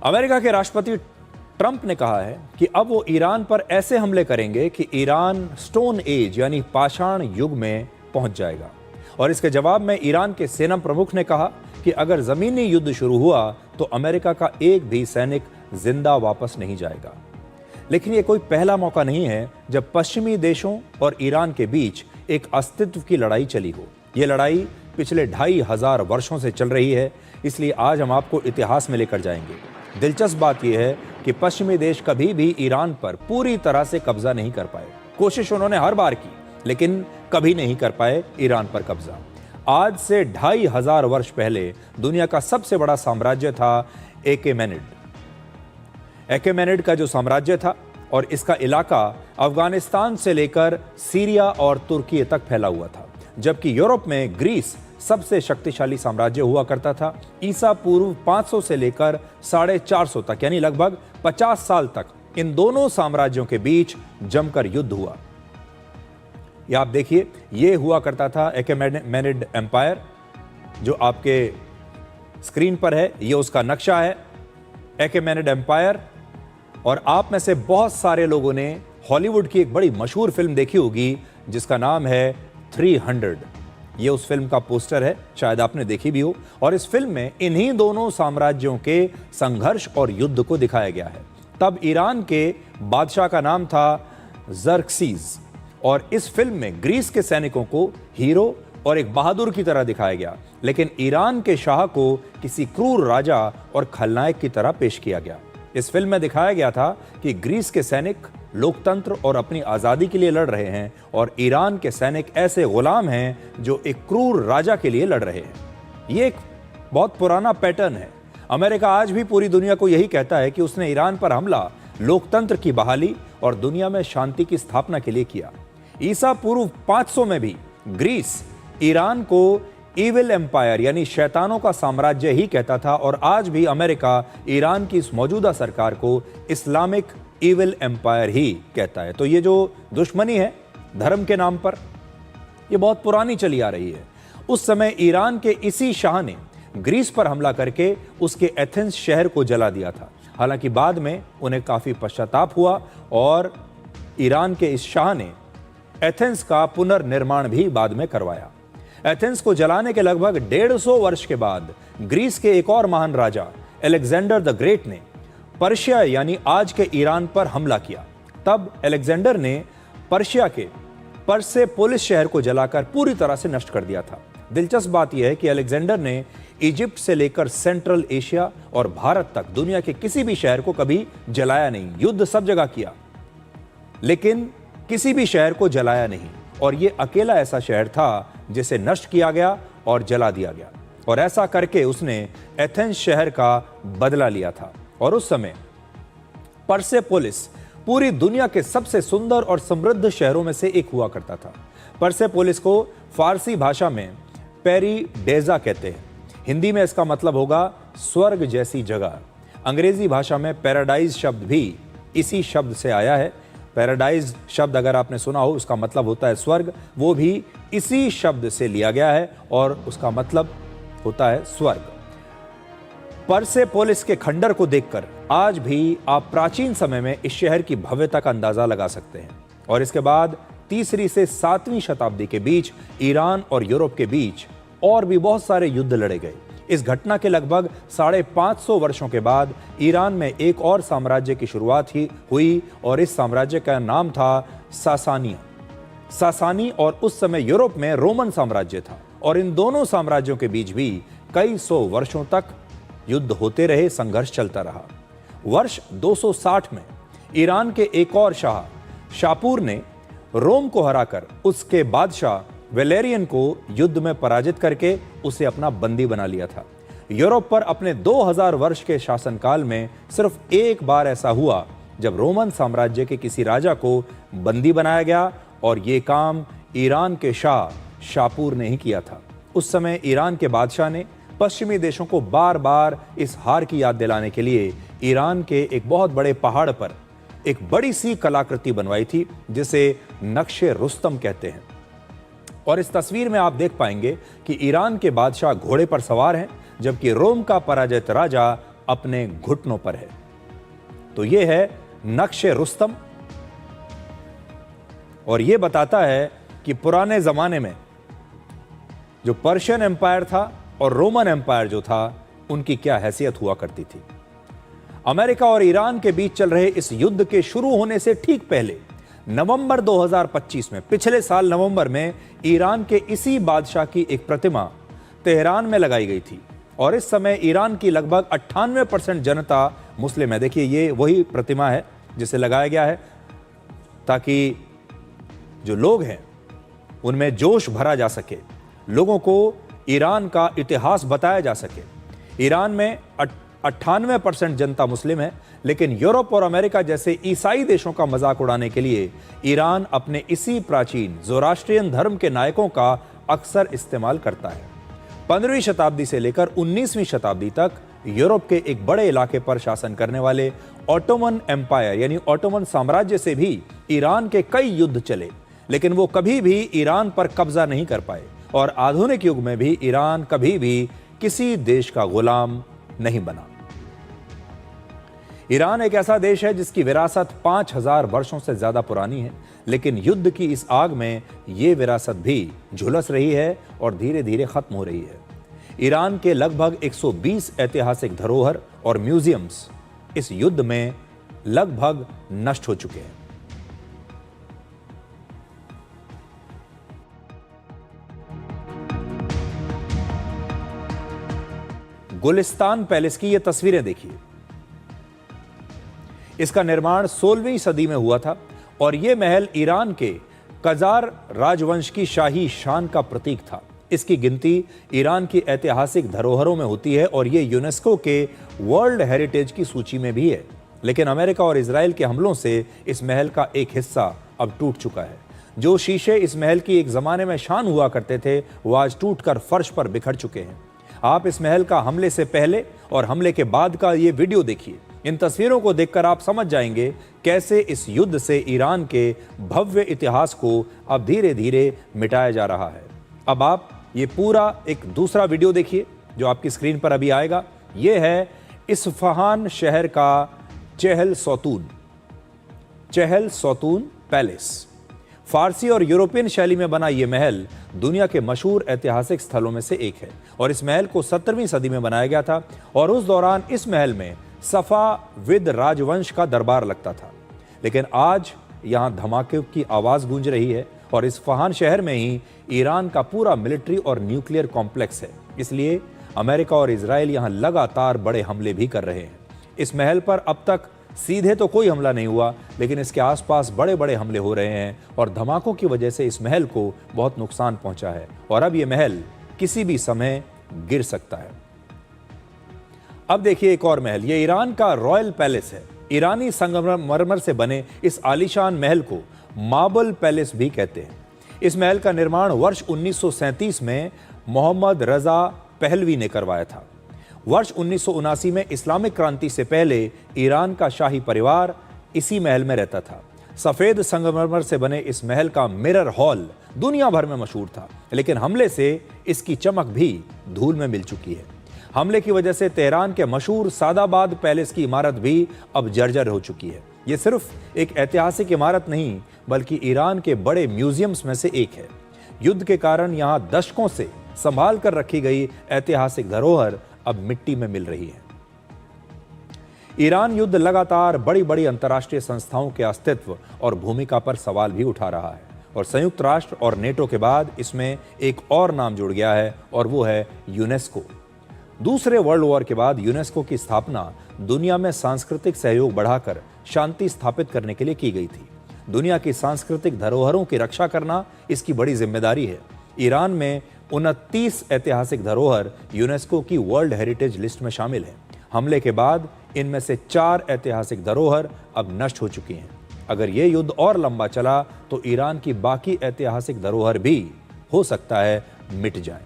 America के राष्ट्रपति Trump ने कहा है कि अब वो ईरान पर ऐसे हमले करेंगे कि ईरान स्टोन एज यानी पाषाण युग में पहुंच जाएगा। और इसके जवाब में ईरान के सेना प्रमुख ने कहा कि अगर जमीनी युद्ध शुरू हुआ तो अमेरिका का एक भी सैनिक जिंदा वापस नहीं जाएगा। लेकिन ये कोई पहला मौका नहीं है जब पश्चिमी देशों और ईरान के बीच एक अस्तित्व की लड़ाई चली हो। ये लड़ाई पिछले 2500 वर्षों से चल रही है, इसलिए आज हम आपको इतिहास में लेकर जाएंगे। दिलचस्प बात यह है कि पश्चिमी देश कभी भी ईरान पर पूरी तरह से कब्जा नहीं कर पाए। कोशिश उन्होंने हर बार की, लेकिन कभी नहीं कर पाए ईरान पर कब्जा। आज से 2500 वर्ष पहले दुनिया का सबसे बड़ा साम्राज्य था एकेमेनिड। एकेमेनिड का जो साम्राज्य था और इसका इलाका अफगानिस्तान से लेकर सीरिया और तुर्की तक फैला हुआ था, जबकि यूरोप में ग्रीस सबसे शक्तिशाली साम्राज्य हुआ करता था। ईसा पूर्व 500 से लेकर 450 तक यानी लगभग 50 साल तक इन दोनों साम्राज्यों के बीच जमकर युद्ध हुआ। यह आप देखिए, यह हुआ करता था एकेमेनिड एम्पायर, जो आपके स्क्रीन पर है। यह उसका नक्शा है, एकेमेनिड एम्पायर। और आप में से बहुत सारे लोगों ने हॉलीवुड की एक बड़ी मशहूर फिल्म देखी होगी जिसका नाम है 300। ये उस फिल्म का पोस्टर है, शायद आपने देखी भी हो। और इस फिल्म में इन्हीं दोनों साम्राज्यों के संघर्ष और युद्ध को दिखाया गया है। तब ईरान के बादशाह का नाम था ज़र्क्सीज, और इस फिल्म में ग्रीस के सैनिकों को हीरो और एक बहादुर की तरह दिखाया गया, लेकिन ईरान के शाह को किसी क्रूर राजा और खलनायक की तरह पेश किया गया। इस फिल्म में दिखाया गया था कि ग्रीस के सैनिक लोकतंत्र और अपनी आज़ादी के लिए लड़ रहे हैं और ईरान के सैनिक ऐसे गुलाम हैं जो एक क्रूर राजा के लिए लड़ रहे हैं। ये एक बहुत पुराना पैटर्न है। अमेरिका आज भी पूरी दुनिया को यही कहता है कि उसने ईरान पर हमला लोकतंत्र की बहाली और दुनिया में शांति की स्थापना के लिए किया। ईसा पूर्व 500 में भी ग्रीस ईरान को ईविल एम्पायर यानी शैतानों का साम्राज्य ही कहता था, और आज भी अमेरिका ईरान की इस मौजूदा सरकार को इस्लामिक ईविल एम्पायर ही कहता है। तो ये जो दुश्मनी है धर्म के नाम पर, ये बहुत पुरानी चली आ रही है। उस समय ईरान के इसी शाह ने ग्रीस पर हमला करके उसके एथेंस शहर को जला दिया था। हालांकि बाद में उन्हें काफी पश्चाताप हुआ और ईरान के इस शाह ने एथेंस का पुनर्निर्माण भी बाद में करवाया। एथेंस को जलाने के लगभग 150 वर्ष के बाद ग्रीस के एक और महान राजा अलेक्जेंडर द ग्रेट ने पर्शिया यानी आज के ईरान पर हमला किया। तब अलेक्जेंडर ने पर्शिया के परसेपोलिस शहर को जलाकर पूरी तरह से नष्ट कर दिया था। दिलचस्प बात यह है कि अलेक्जेंडर ने इजिप्ट से लेकर सेंट्रल एशिया और भारत तक दुनिया के किसी भी शहर को कभी जलाया नहीं। युद्ध सब जगह किया, लेकिन किसी भी शहर को जलाया नहीं। और यह अकेला ऐसा शहर था जिसे नष्ट किया गया और जला दिया गया। और ऐसा करके उसने एथेंस शहर का बदला लिया था। और उस समय परसेपोलिस पूरी दुनिया के सबसे सुंदर और समृद्ध शहरों में से एक हुआ करता था। परसेपोलिस को फारसी भाषा में पेरीडेजा कहते हैं। हिंदी में इसका मतलब होगा स्वर्ग जैसी जगह। अंग्रेजी भाषा में पैराडाइज शब्द भी इसी शब्द से आया है। पैराडाइज शब्द अगर आपने सुना हो, उसका मतलब होता है स्वर्ग, वो भी इसी शब्द से लिया गया है और उसका मतलब होता है स्वर्ग। परसेपोलिस के खंडर को देखकर आज भी आप प्राचीन समय में इस शहर की भव्यता का अंदाजा लगा सकते हैं। और इसके बाद 3री से 7वीं शताब्दी के बीच ईरान और यूरोप के बीच और भी बहुत सारे युद्ध लड़े गए। इस घटना के लगभग 550 वर्षों के बाद ईरान में एक और साम्राज्य की शुरुआत हुई और इस साम्राज्य का नाम था सासानी। और उस समय यूरोप में रोमन साम्राज्य था। और इन दोनों साम्राज्यों के बीच भी कई सौ वर्षों तक युद्ध होते रहे, संघर्ष चलता रहा। वर्ष 260 में ईरान के एक और शाह शापूर ने रोम को हराकर उसके बादशाह वेलेरियन को युद्ध में पराजित करके उसे अपना बंदी बना लिया था। यूरोप पर अपने 2000 वर्ष के शासनकाल में सिर्फ एक बार ऐसा हुआ जब रोमन साम्राज्य के किसी राजा को बंदी बनाया गया, और ये काम ईरान के शाह शापूर ने ही किया था। उस समय ईरान के बादशाह ने पश्चिमी देशों को बार बार इस हार की याद दिलाने के लिए ईरान के एक बहुत बड़े पहाड़ पर एक बड़ी सी कलाकृति बनवाई थी जिसे नक्शे रुस्तम कहते हैं। और इस तस्वीर में आप देख पाएंगे कि ईरान के बादशाह घोड़े पर सवार हैं, जबकि रोम का पराजित राजा अपने घुटनों पर है। तो यह है नक्शे रुस्तम, और यह बताता है कि पुराने जमाने में जो पर्शियन एम्पायर था और रोमन एम्पायर जो था, उनकी क्या हैसियत हुआ करती थी। अमेरिका और ईरान के बीच चल रहे इस युद्ध के शुरू होने से ठीक पहले नवंबर 2025 में, पिछले साल नवंबर में, ईरान के इसी बादशाह की एक प्रतिमा तेहरान में लगाई गई थी। और इस समय ईरान की लगभग 98% जनता मुस्लिम है। देखिए, ये वही प्रतिमा है जिसे लगाया गया है ताकि जो लोग हैं उनमें जोश भरा जा सके, लोगों को ईरान का इतिहास बताया जा सके। ईरान में 98% जनता मुस्लिम है, लेकिन यूरोप और अमेरिका जैसे ईसाई देशों का मजाक उड़ाने के लिए ईरान अपने इसी प्राचीन ज़ोरास्ट्रियन धर्म के नायकों का अक्सर इस्तेमाल करता है। 15वीं शताब्दी से लेकर 19वीं शताब्दी तक यूरोप के एक बड़े इलाके पर शासन करने वाले ऑटोमन एम्पायर यानी ऑटोमन साम्राज्य से भी ईरान के कई युद्ध चले, लेकिन वो कभी भी ईरान पर कब्जा नहीं कर पाए। और आधुनिक युग में भी ईरान कभी भी किसी देश का गुलाम नहीं बना। ईरान एक ऐसा देश है जिसकी विरासत 5000 वर्षों से ज्यादा पुरानी है, लेकिन युद्ध की इस आग में यह विरासत भी झुलस रही है और धीरे धीरे खत्म हो रही है। ईरान के लगभग 120 ऐतिहासिक धरोहर और म्यूजियम्स इस युद्ध में लगभग नष्ट हो चुके हैं। गुलिस्तान पैलेस की ये तस्वीरें देखिए। इसका निर्माण 16वीं सदी में हुआ था और यह महल ईरान के कजार राजवंश की शाही शान का प्रतीक था। इसकी गिनती ईरान की ऐतिहासिक धरोहरों में होती है और यह यूनेस्को के वर्ल्ड हेरिटेज की सूची में भी है। लेकिन अमेरिका और इजराइल के हमलों से इस महल का एक हिस्सा अब टूट चुका है। जो शीशे इस महल की एक जमाने में शान हुआ करते थे, वो आज टूटकर फर्श पर बिखर चुके हैं। आप इस महल का हमले से पहले और हमले के बाद का ये वीडियो देखिए। इन तस्वीरों को देखकर आप समझ जाएंगे कैसे इस युद्ध से ईरान के भव्य इतिहास को अब धीरे धीरे मिटाया जा रहा है। अब आप ये पूरा एक दूसरा वीडियो देखिए जो आपकी स्क्रीन पर अभी आएगा। ये है इस्फहान शहर का चहल सोतून पैलेस। फारसी और यूरोपियन शैली में बना यह महल दुनिया के मशहूर ऐतिहासिक स्थलों में से एक है और इस महल को 17वीं सदी में बनाया गया था और उस दौरान इस महल में सफाविद राजवंश का दरबार लगता था। लेकिन आज यहां धमाके की आवाज गूंज रही है और इस्फहान शहर में ही ईरान का पूरा मिलिट्री और न्यूक्लियर कॉम्प्लेक्स है। इसलिए अमेरिका और इजराइल यहां लगातार बड़े हमले भी कर रहे हैं। इस महल पर अब तक सीधे तो कोई हमला नहीं हुआ, लेकिन इसके आसपास बड़े बड़े हमले हो रहे हैं और धमाकों की वजह से इस महल को बहुत नुकसान पहुंचा है और अब यह महल किसी भी समय गिर सकता है। अब देखिए एक और महल, यह ईरान का रॉयल पैलेस है। ईरानी संगमरमर से बने इस आलीशान महल को मार्बल पैलेस भी कहते हैं। इस महल का निर्माण वर्ष 1937 में मोहम्मद रजा पहलवी ने करवाया था। वर्ष 1979 में इस्लामिक क्रांति से पहले ईरान का शाही परिवार इसी महल में रहता था। सफेद संगमरमर से बने इस महल का मिरर हॉल दुनिया भर में मशहूर था, लेकिन हमले से इसकी चमक भी धूल में मिल चुकी है। हमले की वजह से तेहरान के मशहूर सादाबाद पैलेस की इमारत भी अब जर्जर हो चुकी है। यह सिर्फ एक ऐतिहासिक इमारत नहीं, बल्कि ईरान के बड़े म्यूजियम्स में से एक है। युद्ध के कारण यहां दशकों से संभाल कर रखी गई ऐतिहासिक धरोहर अब मिट्टी में मिल रही है। ईरान युद्ध लगातार बड़ी बड़ी अंतर्राष्ट्रीय संस्थाओं के अस्तित्व और भूमिका पर सवाल भी उठा रहा है और संयुक्त राष्ट्र और नेटो के बाद इसमें एक और नाम जुड़ गया है और वो है यूनेस्को। दूसरे वर्ल्ड वॉर के बाद यूनेस्को की स्थापना दुनिया में सांस्कृतिक सहयोग बढ़ाकर शांति स्थापित करने के लिए की गई थी। दुनिया की सांस्कृतिक धरोहरों की रक्षा करना इसकी बड़ी जिम्मेदारी है। ईरान में 29 ऐतिहासिक धरोहर यूनेस्को की वर्ल्ड हेरिटेज लिस्ट में शामिल है। हमले के बाद इनमें से 4 ऐतिहासिक धरोहर अब नष्ट हो चुकी हैं। अगर ये युद्ध और लंबा चला तो ईरान की बाकी ऐतिहासिक धरोहर भी हो सकता है मिट जाएं।